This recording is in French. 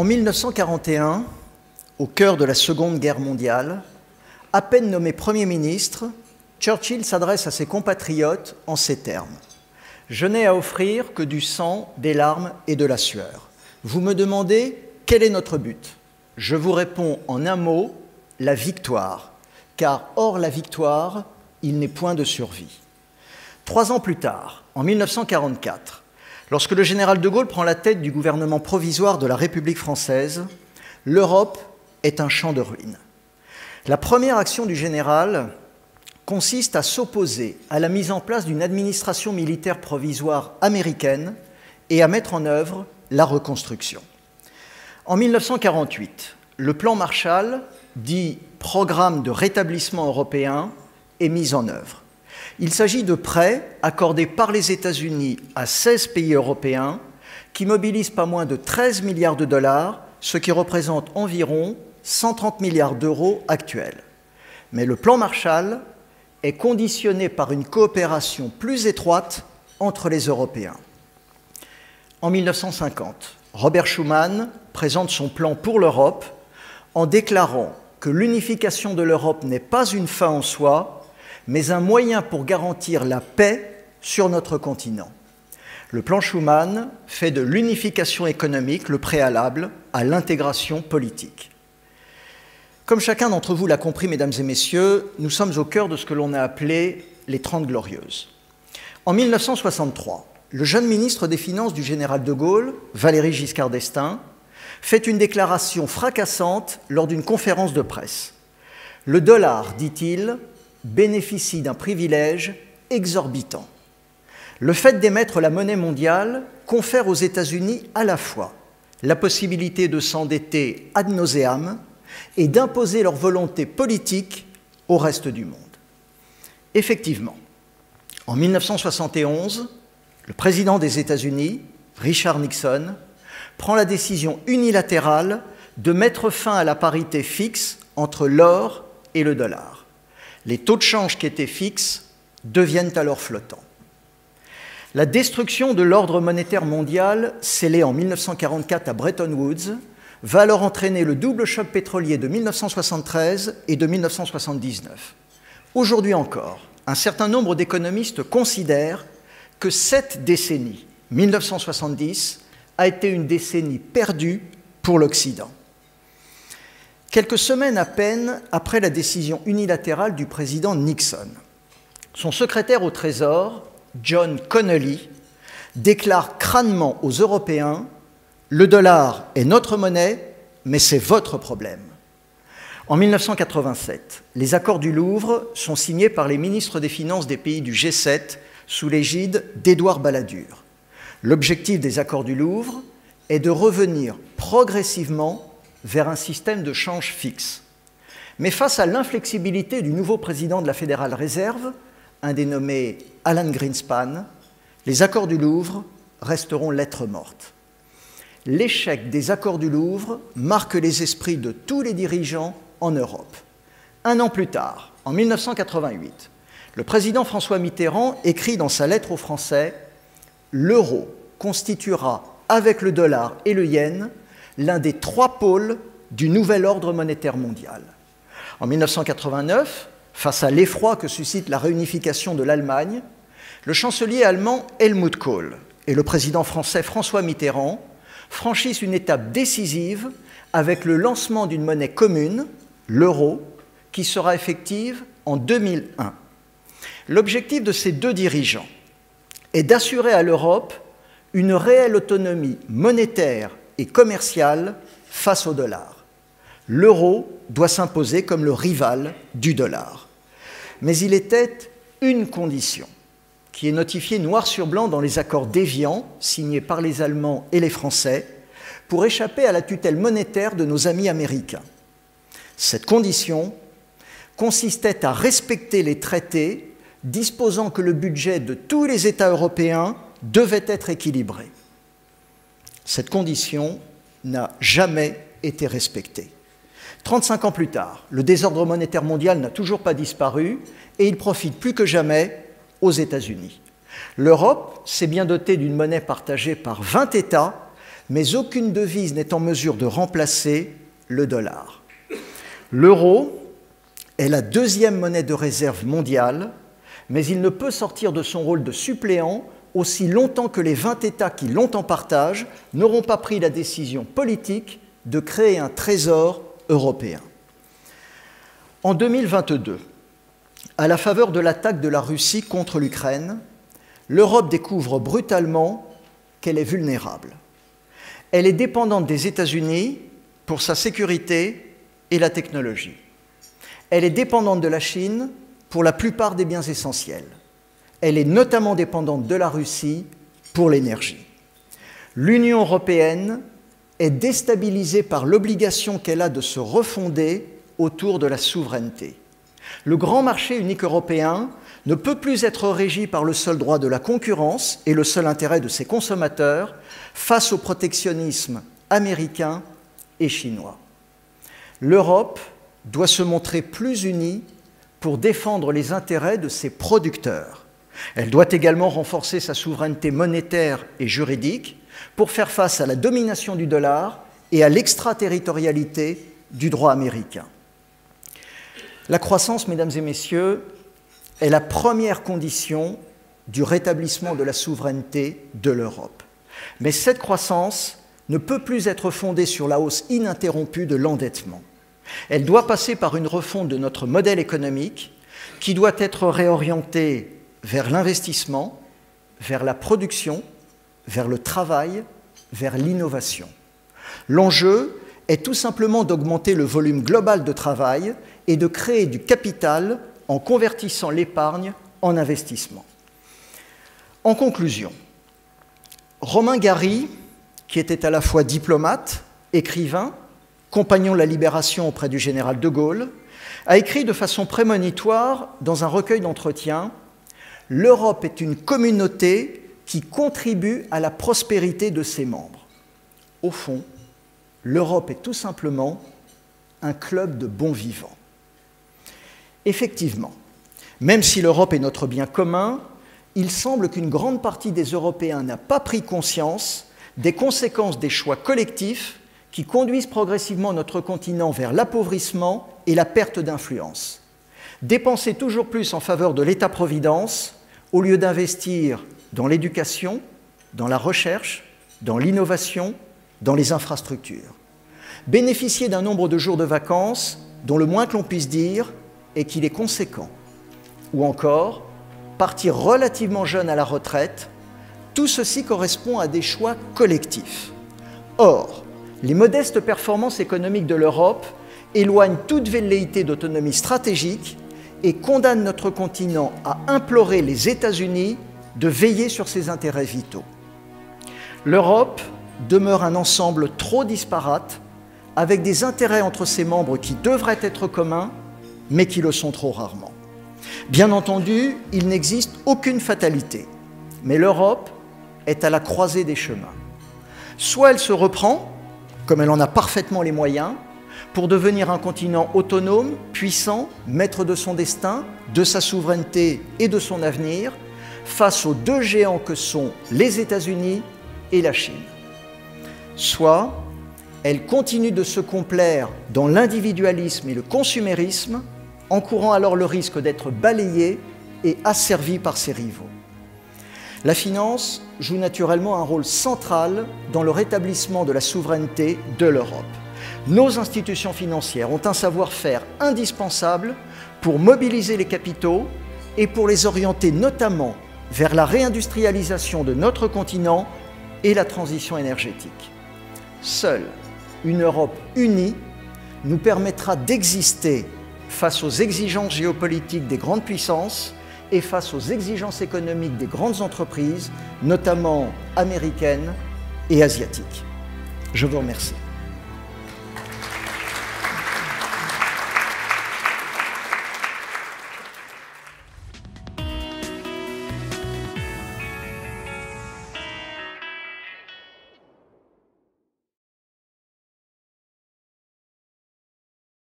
En 1941, au cœur de la Seconde Guerre mondiale, à peine nommé Premier ministre, Churchill s'adresse à ses compatriotes en ces termes. « Je n'ai à offrir que du sang, des larmes et de la sueur. Vous me demandez quel est notre but ? Je vous réponds en un mot, la victoire, car hors la victoire, il n'est point de survie. » 3 ans plus tard, en 1944, lorsque le général de Gaulle prend la tête du gouvernement provisoire de la République française, l'Europe est un champ de ruines. La première action du général consiste à s'opposer à la mise en place d'une administration militaire provisoire américaine et à mettre en œuvre la reconstruction. En 1948, le plan Marshall, dit Programme de rétablissement européen, est mis en œuvre. Il s'agit de prêts accordés par les États-Unis à 16 pays européens qui mobilisent pas moins de 13 milliards de dollars, ce qui représente environ 130 milliards d'euros actuels. Mais le plan Marshall est conditionné par une coopération plus étroite entre les Européens. En 1950, Robert Schuman présente son plan pour l'Europe en déclarant que l'unification de l'Europe n'est pas une fin en soi, mais un moyen pour garantir la paix sur notre continent. Le plan Schuman fait de l'unification économique le préalable à l'intégration politique. Comme chacun d'entre vous l'a compris, mesdames et messieurs, nous sommes au cœur de ce que l'on a appelé les 30 Glorieuses. En 1963, le jeune ministre des Finances du général de Gaulle, Valéry Giscard d'Estaing, fait une déclaration fracassante lors d'une conférence de presse. Le dollar, dit-il, bénéficie d'un privilège exorbitant. Le fait d'émettre la monnaie mondiale confère aux États-Unis à la fois la possibilité de s'endetter ad nauseam et d'imposer leur volonté politique au reste du monde. Effectivement, en 1971, le président des États-Unis, Richard Nixon, prend la décision unilatérale de mettre fin à la parité fixe entre l'or et le dollar. Les taux de change qui étaient fixes deviennent alors flottants. La destruction de l'ordre monétaire mondial, scellée en 1944 à Bretton Woods, va alors entraîner le double choc pétrolier de 1973 et de 1979. Aujourd'hui encore, un certain nombre d'économistes considèrent que cette décennie, 1970, a été une décennie perdue pour l'Occident. Quelques semaines à peine après la décision unilatérale du président Nixon, son secrétaire au Trésor, John Connolly, déclare crânement aux Européens « Le dollar est notre monnaie, mais c'est votre problème ». En 1987, les accords du Louvre sont signés par les ministres des Finances des pays du G7 sous l'égide d'Édouard Balladur. L'objectif des accords du Louvre est de revenir progressivement vers un système de change fixe. Mais face à l'inflexibilité du nouveau président de la Fédérale Réserve, un dénommé Alan Greenspan, les accords du Louvre resteront lettre morte. L'échec des accords du Louvre marque les esprits de tous les dirigeants en Europe. 1 an plus tard, en 1988, le président François Mitterrand écrit dans sa lettre aux Français « L'euro constituera, avec le dollar et le yen, l'un des 3 pôles du nouvel ordre monétaire mondial. » En 1989, face à l'effroi que suscite la réunification de l'Allemagne, le chancelier allemand Helmut Kohl et le président français François Mitterrand franchissent une étape décisive avec le lancement d'une monnaie commune, l'euro, qui sera effective en 2001. L'objectif de ces 2 dirigeants est d'assurer à l'Europe une réelle autonomie monétaire et commerciale face au dollar. L'euro doit s'imposer comme le rival du dollar. Mais il était une condition qui est notifiée noir sur blanc dans les accords d'Évian, signés par les Allemands et les Français, pour échapper à la tutelle monétaire de nos amis américains. Cette condition consistait à respecter les traités disposant que le budget de tous les États européens devait être équilibré. Cette condition n'a jamais été respectée. 35 ans plus tard, le désordre monétaire mondial n'a toujours pas disparu et il profite plus que jamais aux États-Unis. L'Europe s'est bien dotée d'une monnaie partagée par 20 États, mais aucune devise n'est en mesure de remplacer le dollar. L'euro est la deuxième monnaie de réserve mondiale, mais il ne peut sortir de son rôle de suppléant aussi longtemps que les 20 États qui l'ont en partage n'auront pas pris la décision politique de créer un trésor européen. En 2022, à la faveur de l'attaque de la Russie contre l'Ukraine, l'Europe découvre brutalement qu'elle est vulnérable. Elle est dépendante des États-Unis pour sa sécurité et la technologie. Elle est dépendante de la Chine pour la plupart des biens essentiels. Elle est notamment dépendante de la Russie pour l'énergie. L'Union européenne est déstabilisée par l'obligation qu'elle a de se refonder autour de la souveraineté. Le grand marché unique européen ne peut plus être régi par le seul droit de la concurrence et le seul intérêt de ses consommateurs face au protectionnisme américain et chinois. L'Europe doit se montrer plus unie pour défendre les intérêts de ses producteurs. Elle doit également renforcer sa souveraineté monétaire et juridique pour faire face à la domination du dollar et à l'extraterritorialité du droit américain. La croissance, mesdames et messieurs, est la première condition du rétablissement de la souveraineté de l'Europe. Mais cette croissance ne peut plus être fondée sur la hausse ininterrompue de l'endettement. Elle doit passer par une refonte de notre modèle économique qui doit être réorienté vers l'investissement, vers la production, vers le travail, vers l'innovation. L'enjeu est tout simplement d'augmenter le volume global de travail et de créer du capital en convertissant l'épargne en investissement. En conclusion, Romain Gary, qui était à la fois diplomate, écrivain, compagnon de la Libération auprès du général de Gaulle, a écrit de façon prémonitoire dans un recueil d'entretiens « L'Europe est une communauté qui contribue à la prospérité de ses membres. » Au fond, l'Europe est tout simplement un club de bons vivants. Effectivement, même si l'Europe est notre bien commun, il semble qu'une grande partie des Européens n'a pas pris conscience des conséquences des choix collectifs qui conduisent progressivement notre continent vers l'appauvrissement et la perte d'influence. Dépenser toujours plus en faveur de l'État-providence, au lieu d'investir dans l'éducation, dans la recherche, dans l'innovation, dans les infrastructures. Bénéficier d'un nombre de jours de vacances dont le moins que l'on puisse dire est qu'il est conséquent. Ou encore, partir relativement jeune à la retraite, tout ceci correspond à des choix collectifs. Or, les modestes performances économiques de l'Europe éloignent toute velléité d'autonomie stratégique et condamnent notre continent à implorer les États-Unis de veiller sur ses intérêts vitaux. L'Europe demeure un ensemble trop disparate, avec des intérêts entre ses membres qui devraient être communs, mais qui le sont trop rarement. Bien entendu, il n'existe aucune fatalité, mais l'Europe est à la croisée des chemins. Soit elle se reprend, comme elle en a parfaitement les moyens, pour devenir un continent autonome, puissant, maître de son destin, de sa souveraineté et de son avenir, face aux deux géants que sont les États-Unis et la Chine. Soit elle continue de se complaire dans l'individualisme et le consumérisme, encourant alors le risque d'être balayée et asservie par ses rivaux. La finance joue naturellement un rôle central dans le rétablissement de la souveraineté de l'Europe. Nos institutions financières ont un savoir-faire indispensable pour mobiliser les capitaux et pour les orienter notamment vers la réindustrialisation de notre continent et la transition énergétique. Seule une Europe unie nous permettra d'exister face aux exigences géopolitiques des grandes puissances et face aux exigences économiques des grandes entreprises, notamment américaines et asiatiques. Je vous remercie.